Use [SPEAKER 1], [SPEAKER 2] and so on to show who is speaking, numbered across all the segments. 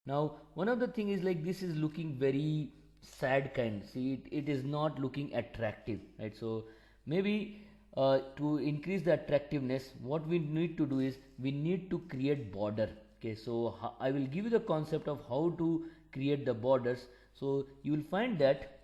[SPEAKER 1] Now one of the thing is like this is looking very sad kind. See, it is not looking attractive, right? So maybe to increase the attractiveness, what we need to do is we need to create border. Okay, so I will give you the concept of how to create the borders. So you will find that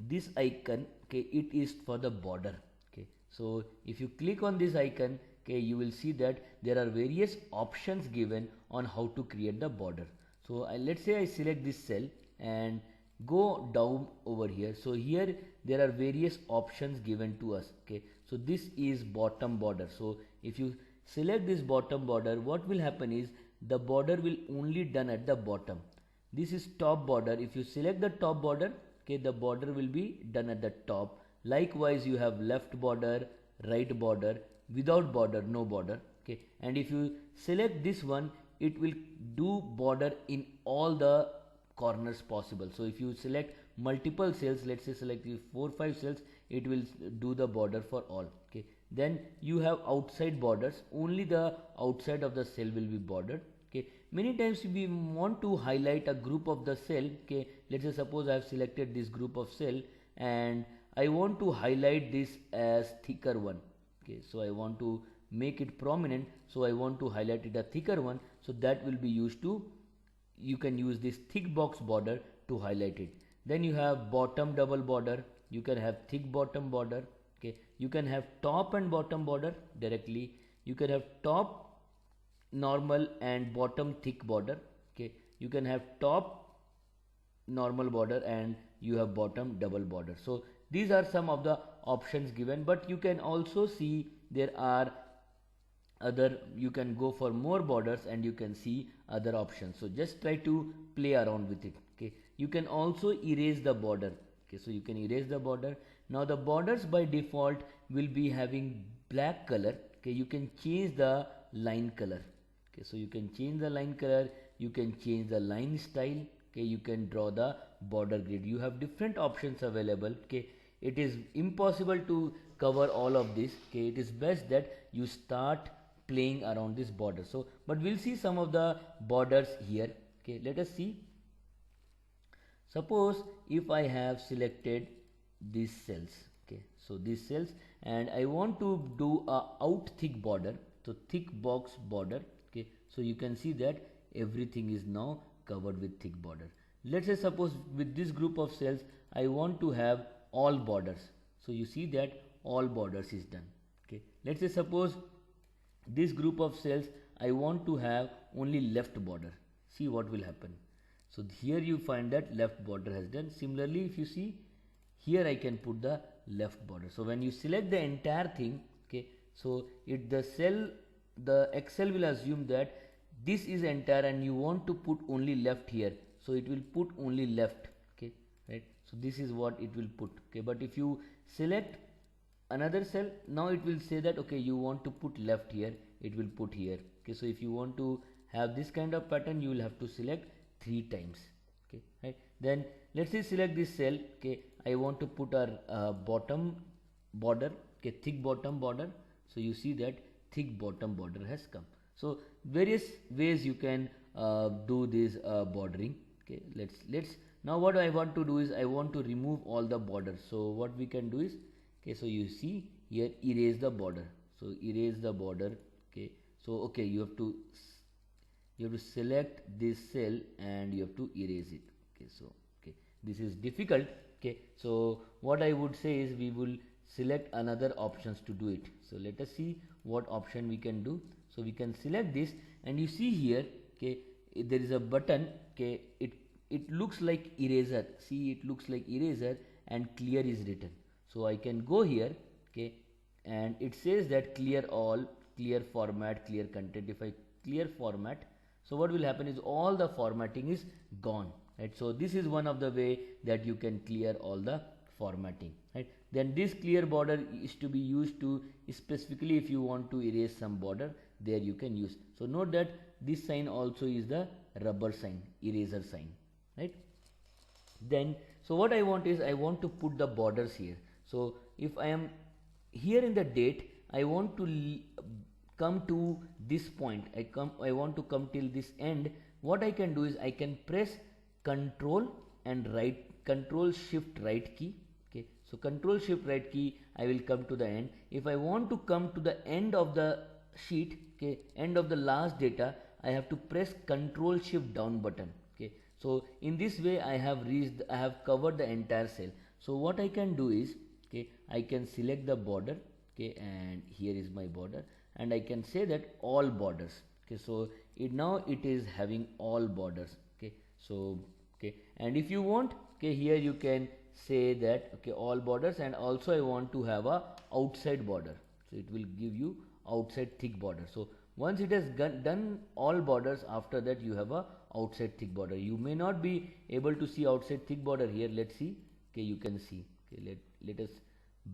[SPEAKER 1] this icon, okay, it is for the border. Okay, so if you click on this icon, okay, you will see that there are various options given on how to create the border. So let's say I select this cell and go down over here. So here there are various options given to us. Okay, so this is bottom border. So if you select this bottom border, what will happen is the border will only done at the bottom. This is top border. If you select the top border, okay, the border will be done at the top. Likewise, you have left border, right border, without border, no border. Okay, and if you select this one, it will do border in all the corners possible. So if you select multiple cells, let's say select 4 5 cells, it will do the border for all. Okay, then you have outside borders, only the outside of the cell will be bordered. Okay, many times we want to highlight a group of the cell. Okay, let's say suppose I have selected this group of cell and I want to highlight this as thicker one. Okay, so I want to make it prominent, so I want to highlight it a thicker one, so that will be used to, you can use this thick box border to highlight it. Then you have bottom double border, you can have thick bottom border. Okay, you can have top and bottom border directly, you can have top normal and bottom thick border. Okay, you can have top normal border and you have bottom double border. So these are some of the options given, but you can also see there are other, you can go for more borders and you can see other options. So just try to play around with it. Okay, you can also erase the border. Okay, so you can erase the border. Now the borders by default will be having black color. Okay, you can change the line color. Okay, so you can change the line color, you can change the line style. Okay, you can draw the border grid, you have different options available. Okay, it is impossible to cover all of this. Okay, it is best that you start playing around this border. So but we'll see some of the borders here. Okay, let us see. Suppose if I have selected these cells, okay, so these cells, and I want to do a out thick border, so thick box border. Okay, so you can see that everything is now covered with thick border. Let's say suppose with this group of cells I want to have all borders, so you see that all borders is done. Okay, let's say suppose this group of cells I want to have only left border, see what will happen. So here you find that left border has done. Similarly, if you see here I can put the left border. So when you select the entire thing, okay, so the cell, the Excel will assume that this is entire and you want to put only left here, so it will put only left. Okay, right, so this is what it will put. Okay, but if you select another cell, now it will say that okay, you want to put left here, it will put here. Okay, so if you want to have this kind of pattern, you will have to select 3 times. Okay, right, then let's say select this cell. Okay, I want to put a bottom border. Okay, thick bottom border, so you see that thick bottom border has come. So various ways you can do this bordering. Okay, let's now what I want to do is I want to remove all the borders. So what we can do is, okay, so you see here erase the border, so erase the border. Okay, so okay, you have to select this cell and you have to erase it. Okay, so okay, this is difficult. Okay, so what I would say is we will select another options to do it. So let us see what option we can do. So we can select this and you see here, okay, there is a button. Okay, it looks like eraser, see, it looks like eraser and clear is written. So I can go here, okay, and it says that clear all, clear format, clear content. If I clear format, so what will happen is all the formatting is gone, right? So this is one of the way that you can clear all the formatting, right? Then this clear border is to be used to specifically if you want to erase some border, there you can use. So note that this sign also is the rubber sign, eraser sign, right? Then so what I want is I want to put the borders here. So if I am here in the date, I want to come to this point, I want to come till this end what I can do is I can press control and control shift right key. Okay, so control shift right key, I will come to the end. If I want to come to the end of the sheet, okay, end of the last data, I have to press control shift down button. Okay, so in this way I have covered the entire cell. So what I can do is, okay, I can select the border, okay, and here is my border, and I can say that all borders. Okay, so now it is having all borders. Okay, so okay, and if you want, okay, here you can say that, okay, all borders, and also I want to have a outside border, so it will give you outside thick border. So once it has done all borders, after that you have a outside thick border. You may not be able to see outside thick border here. Let's see. Okay, you can see. Okay, let us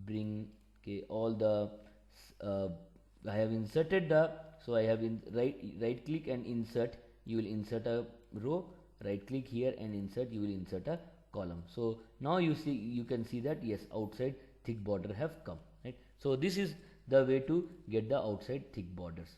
[SPEAKER 1] bring, okay, all the I have inserted the, so I have in right click and insert. You will insert a row, right click here and insert, you will insert a column. So now you can see that yes, outside thick border have come, right? So this is the way to get the outside thick borders.